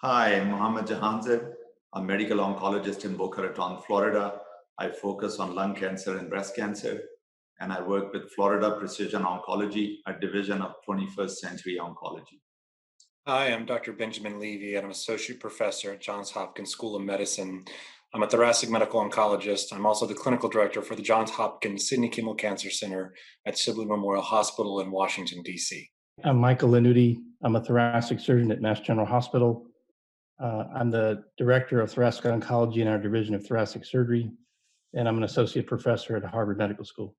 Hi, I'm Mohammed Jahanzeb. I'm a medical oncologist in Boca Raton, Florida. I focus on lung cancer and breast cancer, and I work with Florida Precision Oncology, a division of 21st Century Oncology. Hi, I'm Dr. Benjamin Levy, and I'm associate professor at Johns Hopkins School of Medicine. I'm a thoracic medical oncologist. I'm also the clinical director for the Johns Hopkins Sidney Kimmel Cancer Center at Sibley Memorial Hospital in Washington, D.C. I'm Michael Lanuti. I'm a thoracic surgeon at Mass General Hospital. I'm the director of thoracic oncology in our division of thoracic surgery, and I'm an associate professor at Harvard Medical School.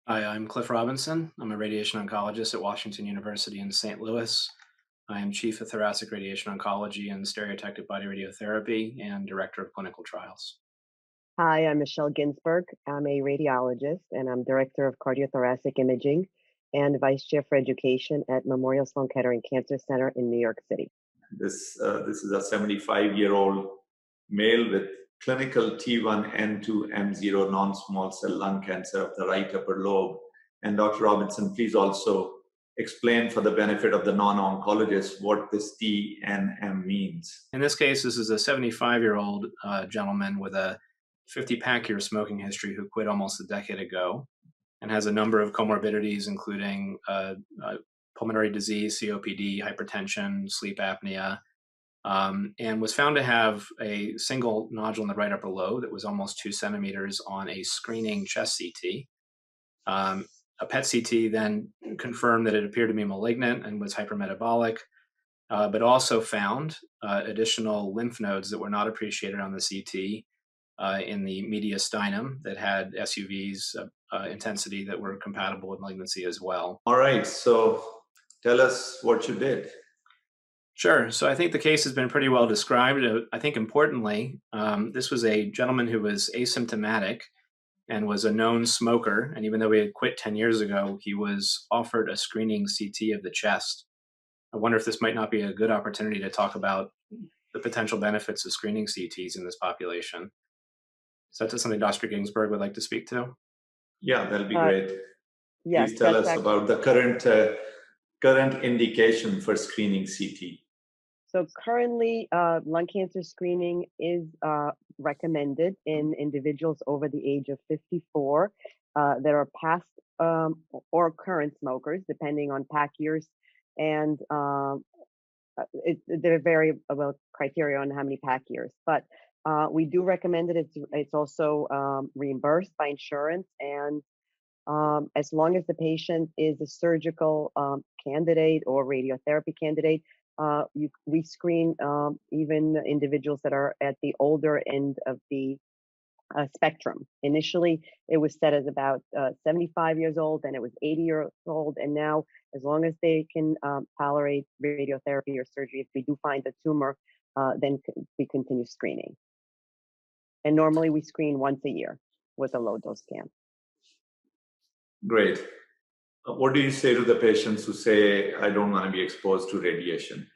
Hi, I'm Cliff Robinson. I'm a radiation oncologist at Washington University in St. Louis. I am chief of thoracic radiation oncology and stereotactic body radiotherapy and director of clinical trials. Hi, I'm Michelle Ginsberg. I'm a radiologist and I'm director of cardiothoracic imaging and vice chair for education at Memorial Sloan Kettering Cancer Center in New York City. This is a 75-year-old male with clinical T1N2M0 non-small cell lung cancer of the right upper lobe. And Dr. Robinson, please also explain for the benefit of the non-oncologist what this TNM means. In this case, this is a 75-year-old gentleman with a 50-pack-year smoking history who quit almost a decade ago and has a number of comorbidities, including pulmonary disease, COPD, hypertension, sleep apnea, and was found to have a single nodule in the right upper lobe that was almost 2 centimeters on a screening chest CT. A PET CT then confirmed that it appeared to be malignant and was hypermetabolic, but also found additional lymph nodes that were not appreciated on the CT in the mediastinum that had SUVs intensity that were compatible with malignancy as well. All right, so tell us what you did. Sure. So I think the case has been pretty well described. I think importantly, this was a gentleman who was asymptomatic and was a known smoker. And even though he had quit 10 years ago, he was offered a screening CT of the chest. I wonder if this might not be a good opportunity to talk about the potential benefits of screening CTs in this population. Is that something Dr. Ginsberg would like to speak to? Yeah, that'll be great. Yes, Please tell us about the current indication for screening CT. So currently, lung cancer screening is recommended in individuals over the age of 54 that are past or current smokers, depending on pack years. And there are very well criteria on how many pack years, but we do recommend it. It's also reimbursed by insurance, and as long as the patient is a surgical candidate or radiotherapy candidate, we screen even individuals that are at the older end of the spectrum. Initially, it was set as about 75 years old, then it was 80 years old, and now, as long as they can tolerate radiotherapy or surgery, if we do find a tumor, then we continue screening. And normally we screen once a year with a low dose scan. Great. What do you say to the patients who say, I don't want to be exposed to radiation?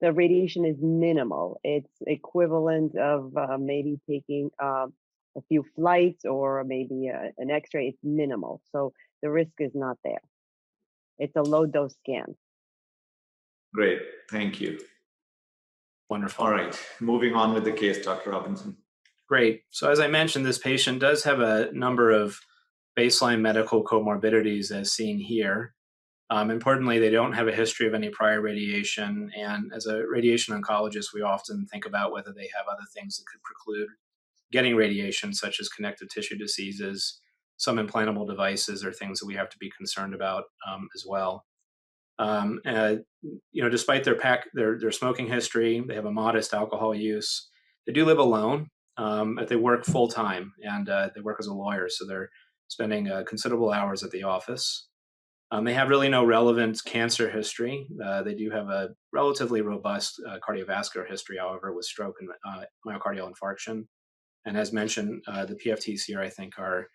The radiation is minimal. It's equivalent of maybe taking a few flights or maybe an x-ray. It's minimal. So the risk is not there. It's a low dose scan. Great. Thank you. Wonderful. All right. Moving on with the case, Dr. Robinson. Great. So as I mentioned, this patient does have a number of baseline medical comorbidities as seen here. Importantly, they don't have a history of any prior radiation. And as a radiation oncologist, we often think about whether they have other things that could preclude getting radiation, such as connective tissue diseases, some implantable devices, or things that we have to be concerned about as well. Despite their smoking history, they have a modest alcohol use. They do live alone, but they work full time, and they work as a lawyer, so they're spending considerable hours at the office. They have really no relevant cancer history. They do have a relatively robust cardiovascular history, however, with stroke and myocardial infarction. And as mentioned, the PFTs here, I think, are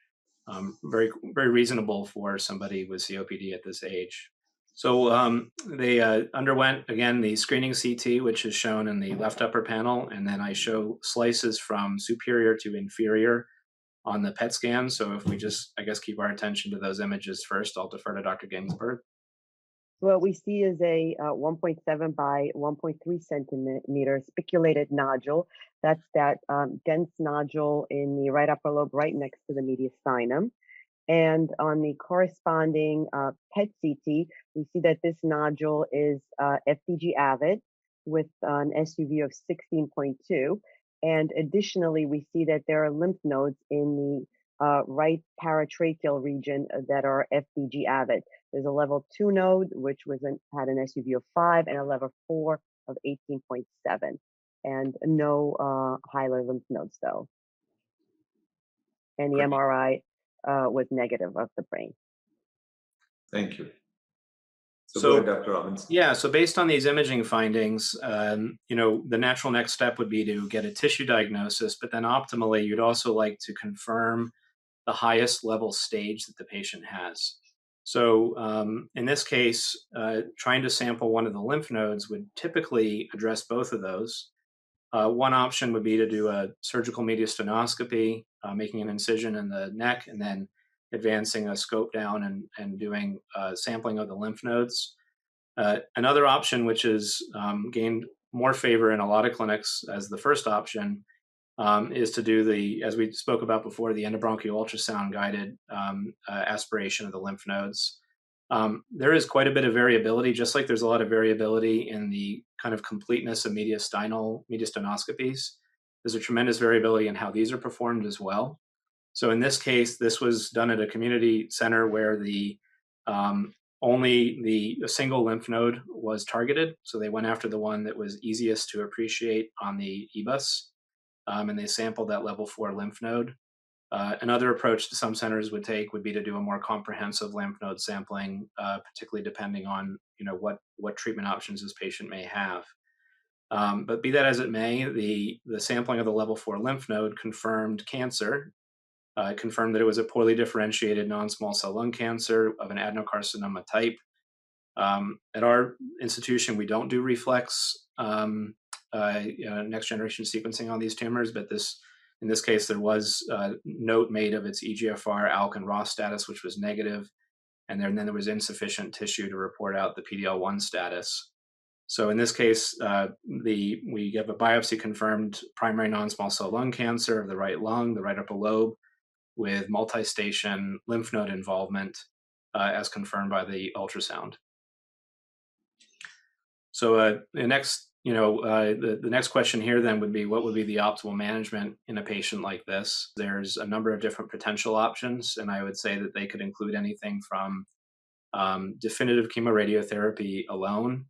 very, very reasonable for somebody with COPD at this age. So they underwent, again, the screening CT, which is shown in the left upper panel, and then I show slices from superior to inferior on the PET scan. So if we just, I guess, keep our attention to those images first, I'll defer to Dr. Ginsberg. So what we see is a 1.7 by 1.3 centimeter spiculated nodule. That's that dense nodule in the right upper lobe, right next to the mediastinum. And on the corresponding PET CT, we see that this nodule is FDG avid with an SUV of 16.2. And additionally, we see that there are lymph nodes in the right paratracheal region that are FDG avid. There's a level 2 node, which had an SUV of 5, and a level 4 of 18.7. And no hilar lymph nodes, though. And the Great. MRI was negative of the brain. Thank you. So, go ahead, Dr. Robinson. Yeah, so based on these imaging findings, the natural next step would be to get a tissue diagnosis, but then optimally, you'd also like to confirm the highest level stage that the patient has. So in this case, trying to sample one of the lymph nodes would typically address both of those. One option would be to do a surgical mediastinoscopy, making an incision in the neck and then advancing a scope down and doing sampling of the lymph nodes. Another option, which has gained more favor in a lot of clinics as the first option, is to do as we spoke about before, the endobronchial ultrasound guided aspiration of the lymph nodes. There is quite a bit of variability, just like there's a lot of variability in the kind of completeness of mediastinoscopies. There's a tremendous variability in how these are performed as well. So in this case, this was done at a community center where only a single lymph node was targeted. So they went after the one that was easiest to appreciate on the EBUS, and they sampled that level 4 lymph node. Another approach some centers would take would be to do a more comprehensive lymph node sampling, particularly depending on what treatment options this patient may have. But be that as it may, the sampling of the level 4 lymph node confirmed cancer. It confirmed that it was a poorly differentiated non-small cell lung cancer of an adenocarcinoma type. At our institution, we don't do reflex next generation sequencing on these tumors, but in this case, there was a note made of its EGFR, ALK, and ROS status, which was negative, and then there was insufficient tissue to report out the PD-L1 status. So in this case, we have a biopsy-confirmed primary non-small cell lung cancer of the right lung, the right upper lobe, with multi-station lymph node involvement, as confirmed by the ultrasound. So the next question here then would be, what would be the optimal management in a patient like this? There's a number of different potential options, and I would say that they could include anything from definitive chemoradiotherapy alone,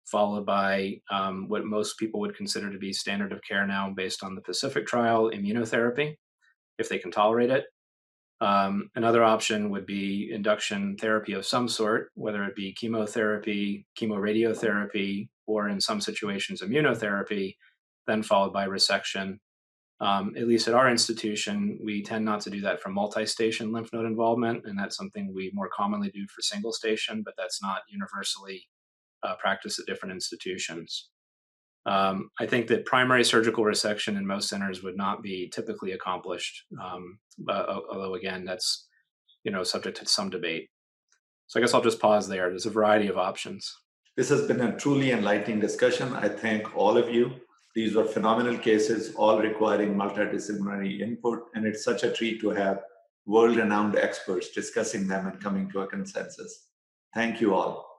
followed by what most people would consider to be standard of care now based on the PrecisCa trial, immunotherapy, if they can tolerate it. Another option would be induction therapy of some sort, whether it be chemotherapy, chemoradiotherapy, or in some situations immunotherapy, then followed by resection. At least at our institution, we tend not to do that for multi-station lymph node involvement, and that's something we more commonly do for single station, but that's not universally practiced at different institutions. I think that primary surgical resection in most centers would not be typically accomplished, although again, that's subject to some debate. So I guess I'll just pause there. There's a variety of options. This has been a truly enlightening discussion. I thank all of you. These were phenomenal cases, all requiring multidisciplinary input, and it's such a treat to have world-renowned experts discussing them and coming to a consensus. Thank you all.